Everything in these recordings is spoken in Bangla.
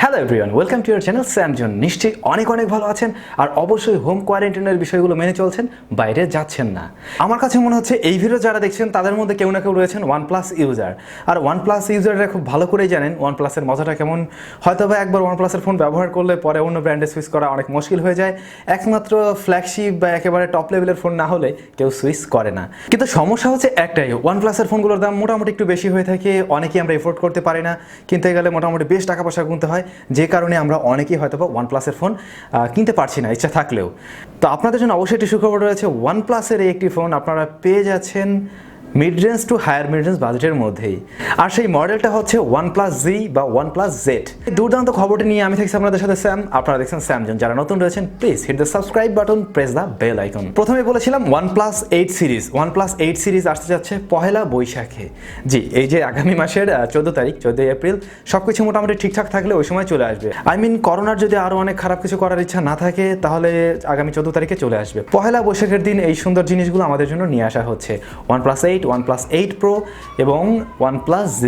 Hello everyone, welcome to year channel SamZone। নিশ্চয়ই অনেক ভালো আছেন আর অবশ্যই হোম কোয়ারেন্টাইনের বিষয়গুলো মেনে চলছেন, বাইরে যাচ্ছেন না। আমার কাছে মনে হচ্ছে এই ভিডিও যারা দেখছেন তাদের মধ্যে কেউ না কেউ রয়েছেন OnePlus ইউজার। আর OnePlus ইউজাররা খুব ভালো করেই জানেন OnePlus-এর মজাটা কেমন। হয়তোবা একবার OnePlus-এর ফোন ব্যবহার করলে পরে অন্য ব্র্যান্ডে সুইচ করা অনেক মুশকিল হয়ে যায়। একমাত্র ফ্ল্যাগশিপ বা একেবারে টপ লেভেলের ফোন না হলে কেউ সুইচ করে না। কিন্তু সমস্যা হচ্ছে একটাই, OnePlus-এর ফোনগুলোর দাম মোটামুটি একটু বেশি হয়ে থাকে, অনেকেই আমরা এফোর্ড করতে পারি না, কিনতে গেলে মোটামুটি বেশ টাকা পয়সা গুনতে হয়, যে কারণে আমরা অনেকেই হয়তো বা OnePlus-এর ফোন কিনতে পারছি না ইচ্ছা থাকলেও। তো আপনাদের জন্য অবশ্যই একটি সুখবর রয়েছে, OnePlus-এর এই একটি ফোন আপনারা পেয়ে যাচ্ছেন mid range to higher mid range বাজেটের মধ্যেই। আর সেই মডেলটা হচ্ছে OnePlus Z বা OnePlus Z। দুর্দান্ত খবরটি নিয়ে আমি থাকছি আপনাদের সাথে স্যাম, আপনারা দেখছেন SamZone। যারা নতুন রয়েছেন please hit the subscribe button, press the bell icon. প্রথমে বলেছিলাম OnePlus 8 সিরিজ। OnePlus 8 সিরিজ আসতে যাচ্ছে পহেলা বৈশাখে। জি, এই যে আগামী মাসের 14 তারিখ, 14 এপ্রিল, সব কিছু মোটামুটি ঠিকঠাক থাকলে ওই সময় চলে আসবে। করোনার যদি আরও অনেক খারাপ কিছু করার ইচ্ছা না থাকে তাহলে আগামী 14 তারিখে চলে আসবে। পহেলা বৈশাখের দিন এই সুন্দর জিনিসগুলো আমাদের জন্য নিয়ে আসা হচ্ছে, OnePlus 8, OnePlus 8 Pro এবং OnePlus Z।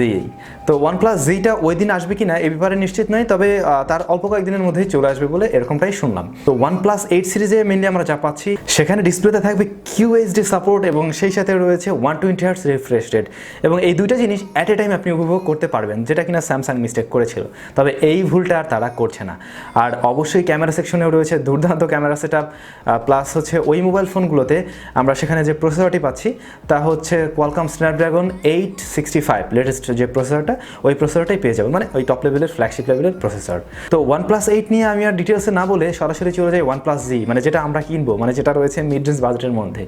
তো OnePlus Zটা ওই দিন আসবে কি না এ ব্যাপারে নিশ্চিত নয়, তবে তার অল্প কয়েকদিনের মধ্যেই চলে আসবে বলে এরকমটাই শুনলাম। তো OnePlus 8 সিরিজে মেনলি আমরা যা পাচ্ছি, সেখানে ডিসপ্লেতে থাকবে QHD সাপোর্ট এবং সেই সাথে রয়েছে 120 Hz রিফ্রেশ রেট, এবং এই দুইটা জিনিস অ্যাট এ টাইম আপনি উপভোগ করতে পারবেন, যেটা কিনা স্যামসাং মিস্টেক করেছিল, তবে এই ভুলটা আর তারা করছে না। আর অবশ্যই ক্যামেরা সেকশনেও রয়েছে দুর্দান্ত ক্যামেরা সেটআপ, প্লাস হচ্ছে ওই মোবাইল ফোনগুলোতে আমরা সেখানে যে প্রসেসরটি পাচ্ছি তা হচ্ছে কোয়ালকম স্ন্যাপড্রাগন 865 লেটেস্ট যে প্রসেসরটা, ওই প্রসেসরটাই পেয়ে যাবেন, মানে ওই টপ লেভেলের ফ্ল্যাগশিপ লেভেলের প্রসেসর। তো OnePlus 8 নিয়ে আমি আর ডিটেলসে না বলে সরাসরি চলে যাই OnePlus Z, মানে যেটা আমরা কিনবো, মানে যেটা রয়েছে মিড রেঞ্জ বাজেটের মধ্যে।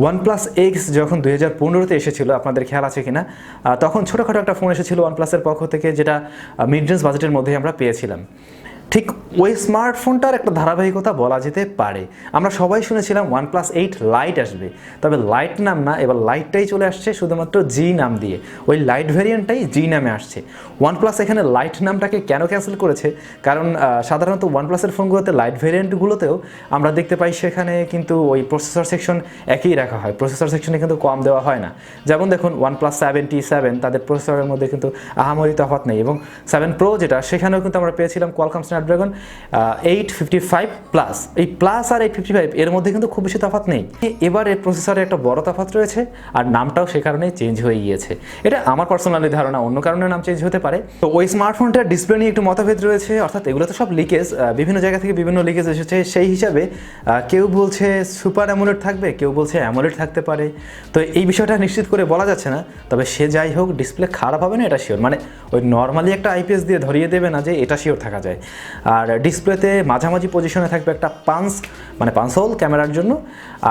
OnePlus X যখন 2015-তে এসেছিল, আপনাদের খেয়াল আছে কিনা, তখন ছোটোখাটো একটা ফোন এসেছিল OnePlus-এর পক্ষ থেকে, যেটা মিড রেঞ্জ বাজেটের মধ্যেই আমরা পেয়েছিলাম। ঠিক ওই স্মার্টফোনটার একটা ধারাবাহিকতা বলা যেতে পারে। আমরা সবাই শুনেছিলাম OnePlus 8 লাইট আসবে, তবে লাইট নাম না, এবার লাইটটাই চলে আসছে শুধুমাত্র G নাম দিয়ে, ওই লাইট ভ্যারিয়েন্টটাই G নামে আসছে। OnePlus এখানে লাইট নামটাকে কেন ক্যান্সেল করেছে, কারণ সাধারণত OnePlus-এর ফোনগুলোতে লাইট ভ্যারিয়েন্টগুলোতেও আমরা দেখতে পাই সেখানে কিন্তু ওই প্রসেসর সেকশন একই রাখা হয়, প্রসেসর সেকশনে কিন্তু কম দেওয়া হয় না। যেমন দেখুন OnePlus 7T7, তাদের প্রসেসরের মধ্যে কিন্তু আহামরি তফাৎ নেই, এবং 7 Pro যেটা, সেখানেও কিন্তু আমরা পেয়েছিলাম কোয়ালকম স্ন্যাপড্রাগন 855 প্লাস। এই প্লাস আর 855 এর মধ্যে কিন্তু খুব বেশি তফাৎ নেই, এবার এর প্রসেসরে একটা বড় তফাৎ রয়েছে, আর নামটাও সে কারণে চেঞ্জ হয়ে গিয়েছে। এটা আমার পার্সোনালি ধারণা, অন্য কারণে নাম চেঞ্জ হতে পারে। তো ওই স্মার্টফোনটার ডিসপ্লে নিয়ে একটু মতভেদ রয়েছে, অর্থাৎ এগুলো তো সব লিকেজ, বিভিন্ন জায়গা থেকে বিভিন্ন লিকেজ এসেছে। সেই হিসাবে কেউ বলছে সুপার অ্যামোলেড থাকবে, কেউ বলছে অ্যামোলেড থাকতে পারে। তো এই বিষয়টা নিশ্চিত করে বলা যাচ্ছে না, তবে সে যাই হোক ডিসপ্লে খারাপ হবে না এটা শিওর, মানে ওই নর্মালি একটা IPS দিয়ে ধরিয়ে দেবে না যে এটা শিওর থাকা যায়। আর ডিসপ্লেতে মাঝামাঝি পজিশনে থাকবে একটা পাঁচ হোল ক্যামেরার জন্য।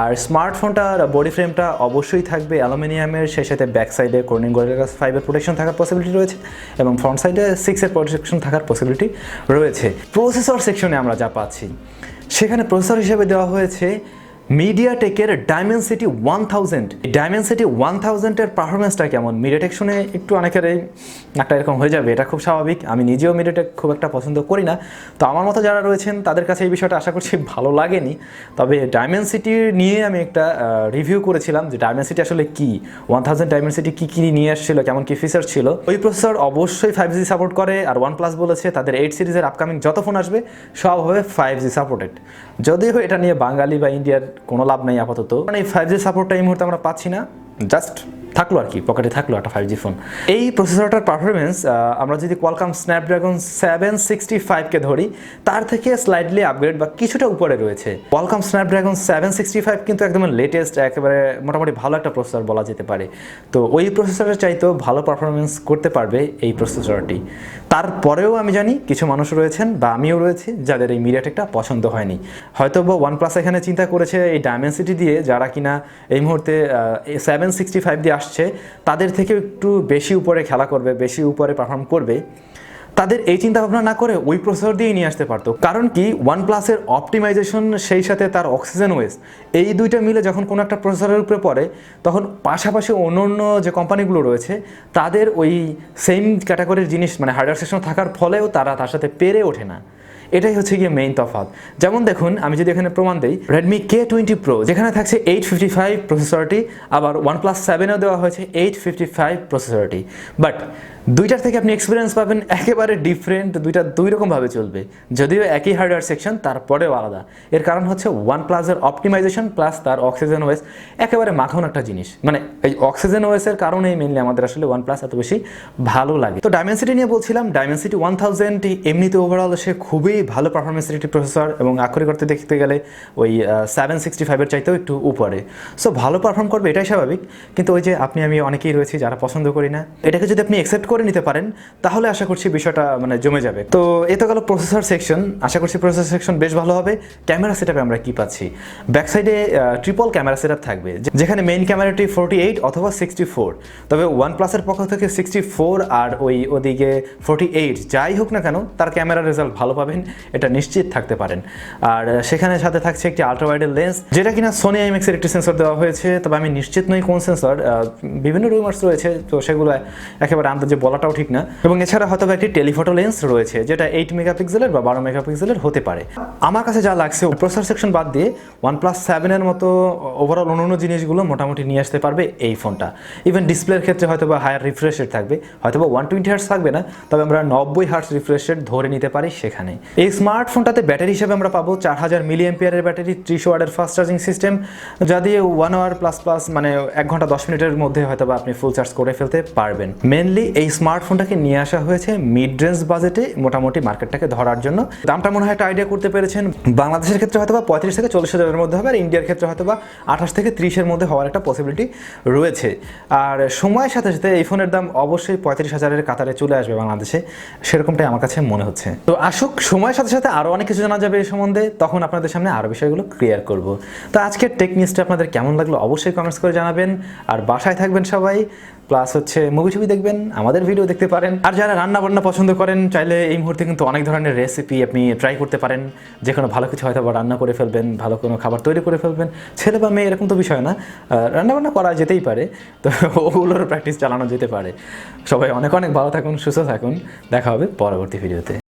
আর স্মার্টফোনটার বডি ফ্রেমটা অবশ্যই থাকবে অ্যালুমিনিয়ামের, সেই সাথে ব্যাক সাইডে কর্নিং গরিলা গ্লাস 5-এর প্রোটেকশন থাকার পসিবিলিটি রয়েছে, এবং ফ্রন্ট সাইডে 6-এর প্রোটেকশন থাকার পসিবিলিটি রয়েছে। প্রসেসর সেকশনে আমরা যা পাচ্ছি, সেখানে প্রসেসর হিসেবে দেওয়া হয়েছে মিডিয়াটেকের ডাইমেনসিটি 1000। ডাইমেনসিটি 1000-এর পারফরমেন্সটা কেমন? মিডিয়াটেক শুনে একটু অনেকের একটা এরকম হয়ে যাবে, এটা খুব স্বাভাবিক। আমি নিজেও মিডিয়াটেক খুব একটা পছন্দ করি না, তো আমার মতো যারা রয়েছেন তাদের কাছে এই বিষয়টা আশা করছি ভালো লাগেনি। তবে ডাইমেনসিটি নিয়ে আমি একটা রিভিউ করেছিলাম যে ডাইমেনসিটি আসলে কি, 1000 ডাইমেনসিটি কী নিয়ে আসছিল, কেমন কী ফিচার ছিল। ওই প্রসেসর অবশ্যই 5G সাপোর্ট করে, আর OnePlus বলেছে তাদের 8 সিরিজের আপকামিং যত ফোন আসবে সব হবে 5G সাপোর্টেড। যদিও এটা নিয়ে বাঙালি বা ইন্ডিয়ার কোনো লাভ নেই আপাতত, কারণ এই 5G সাপোর্টটা এই মুহূর্তে আমরা পাচ্ছি না, জাস্ট থাকলো আর কি, পকেটে থাকলো একটা 5G ফোন। এই প্রসেসরটার পারফরমেন্স আমরা যদি কোয়ালকম স্ন্যাপড্রাগন 765-কে ধরি, তার থেকে স্লাইডলি আপগ্রেড বা কিছুটা উপরে রয়েছে। কোয়ালকম স্ন্যাপড্রাগন 765 কিন্তু একদম লেটেস্ট, একেবারে মোটামুটি ভালো একটা প্রসেসর বলা যেতে পারে। তো ওই প্রসেসরের চাইতেও ভালো পারফরমেন্স করতে পারবে এই প্রসেসরটি। তারপরেও আমি জানি কিছু মানুষ রয়েছেন বা আমিও রয়েছি যাদের এই মিডিয়াটেকটা পছন্দ হয়নি। হয়তো বা OnePlus এখানে চিন্তা করেছে এই ডাইমেনসিটি দিয়ে, যারা কিনা এই মুহূর্তে 765 দিয়ে আসছে তাদের থেকে একটু বেশি উপরে খেলা করবে, বেশি উপরে পারফর্ম করবে, তাদের এই চিন্তা ভাবনা না করে ওই প্রসেসর দিয়েই নিয়ে আসতে পারতো। কারণ কি, OnePlus-এর অপটিমাইজেশন সেই সাথে তার অক্সিজেন ওয়েস, এই দুইটা মিলে যখন কোনো একটা প্রসেসরের উপরে পড়ে, তখন পাশাপাশি অন্য যে কোম্পানিগুলো রয়েছে তাদের ওই সেম ক্যাটাগরির জিনিস, মানে হার্ডওয়্যার সেকশন থাকার ফলেও তারা তার সাথে পেরে ওঠে না। এটাই হচ্ছে গিয়ে মেইন তফাৎ। যেমন দেখুন, আমি যদি এখানে প্রমাণ দিই, Redmi K20 Pro যেখানে থাকছে 855 প্রসেসরটি, আবার OnePlus 7-এও দেওয়া হয়েছে 855 প্রসেসরটি, বাট দুইটার থেকে আপনি এক্সপিরিয়েন্স পাবেন একেবারে ডিফারেন্ট, দুইটা দুই রকমভাবে চলবে, যদিও একই হার্ডওয়্যার সেকশন তারপরেও আলাদা। এর কারণ হচ্ছে OnePlus-এর অপটিমাইজেশন প্লাস তার অক্সিজেন ওএস একেবারে মাখন একটা জিনিস। মানে এই অক্সিজেন ওএসের কারণেই মেনলি আমাদের আসলে OnePlus এত বেশি ভালো লাগে। তো ডাইমেনসিটি নিয়ে বলছিলাম, ডাইমেনসিটি 1000 এমনিতে ওভারঅল সে খুবই ভালো পারফরমেন্স রেটেড প্রসেসর এবং আক্ষরিক অর্থে দেখতে গেলে ওই 765-এর চাইতেও একটু উপরে। সো ভালো পারফর্ম করবে এটাই স্বাভাবিক, কিন্তু ওই যে আমি অনেকেই রয়েছি যারা পছন্দ করি না, এটাকে যদি আপনি অ্যাকসেপ্ট করে নিতে পারেন তাহলে আশা করছি বিষয়টা মানে জমে যাবে। তো এ তো গেল প্রসেসর সেকশন, আশা করছি প্রসেসর সেকশন বেশ ভালো হবে। ক্যামেরা সেটআপে আমরা কি পাচ্ছি, ব্যাক সাইডে ট্রিপল ক্যামেরা সেটআপ থাকবে, যেখানে মেইন ক্যামেরাটি 48 অথবা 64, তবে OnePlus-এর পক্ষ থেকে 64 আর ওদিকে 48 যাই হোক না কেন তার ক্যামেরার রেজাল্ট ভালো পাবেন, এটা নিশ্চিত থাকতে পারেন। আর সেখানে সাথে থাকছে একটি আলট্রা ওয়াইডের লেন্স, যেটা কিনা সোনি IMX-এর একটি সেন্সর দেওয়া হয়েছে, তবে আমি নিশ্চিত নই কোন সেন্সর, বিভিন্ন রুমার্স রয়েছে, তো সেগুলো একেবারে আন্দাজে বলাটাও ঠিক না। এবং এছাড়া হয়তো একটি টেলিফটো লেন্স রয়েছে, যেটা 8 মেগাপিক্সেলের বা 12 মেগাপিক্সেলের হতে পারে। আমার কাছে যা লাগছে, প্রসেসর সেকশন বাদ দিয়ে OnePlus 7-এর মতো ওভারঅল অন্য জিনিসগুলো মোটামুটি নিয়ে আসতে পারবে এই ফোনটা। ইভেন ডিসপ্লের ক্ষেত্রে হয়তো বা হায়ার রিফ্রেশ রেট থাকবে, হয়তো বা 120 হার্টস থাকবে না, তবে আমরা 90 হার্টস রিফ্রেশ রেট ধরে নিতে পারি সেখানে। এই স্মার্টফোনটাতে ব্যাটারি হিসেবে আমরা পাবো 4000 মিলিঅ্যাম্পিয়ারের ব্যাটারি, 30 ওয়াটের ফাস্ট চার্জিং সিস্টেম, যা দিয়ে 1 আওয়ার প্লাস মানে 1 ঘন্টা 10 মিনিটের মধ্যে হয়তো বা আপনি ফুল চার্জ করে ফেলতে পারবেন। মেনলি এই স্মার্টফোনটাকে নিয়ে আসা হয়েছে মিড রেঞ্জ বাজেটে মোটামুটি মার্কেটটাকে ধরার জন্য। দামটা মনে হয় একটা আইডিয়া করতে পেরেছেন, বাংলাদেশের ক্ষেত্রে হয়তো বা 35 থেকে 40 হাজারের মধ্যে হবে, আর ইন্ডিয়ার ক্ষেত্রে হয়তো বা 28 থেকে 30-এর মধ্যে হওয়ার একটা পসিবিলিটি রয়েছে। আর সময়ের সাথে সাথে এই ফোনের দাম অবশ্যই 35,000-এর কাতারে চলে আসবে বাংলাদেশে, সেরকমটাই আমার কাছে মনে হচ্ছে। তো আসুক, সময়ের সাথে সাথে আরও অনেক কিছু জানা যাবে এই সম্বন্ধে, তখন আপনাদের সামনে আরও বিষয়গুলো ক্লিয়ার করব। তো আজকের টেক নিউজটা আপনাদের কেমন লাগলো অবশ্যই কমেন্টস করে জানাবেন। আর বাসায় থাকবেন সবাই, প্লাস হচ্ছে মুভি টুভি দেখবেন, আমাদের ভিডিও দেখতে পারেন। আর যারা রান্না বান্না পছন্দ করেন, চাইলে এই মুহূর্তে কিন্তু অনেক ধরনের রেসিপি আপনি ট্রাই করতে পারেন, যে কোনো ভালো কিছু হয়তো বা রান্না করে ফেলবেন, ভালো কোনো খাবার তৈরি করে ফেলবেন। ছেলে বা মেয়ে এরকম তো বিষয় না, রান্না বান্না করা যেতেই পারে, তো ওগুলোর প্র্যাকটিস চালানো যেতে পারে। সবাই অনেক অনেক ভালো থাকুন, সুস্থ থাকুন, দেখা হবে পরবর্তী ভিডিওতে।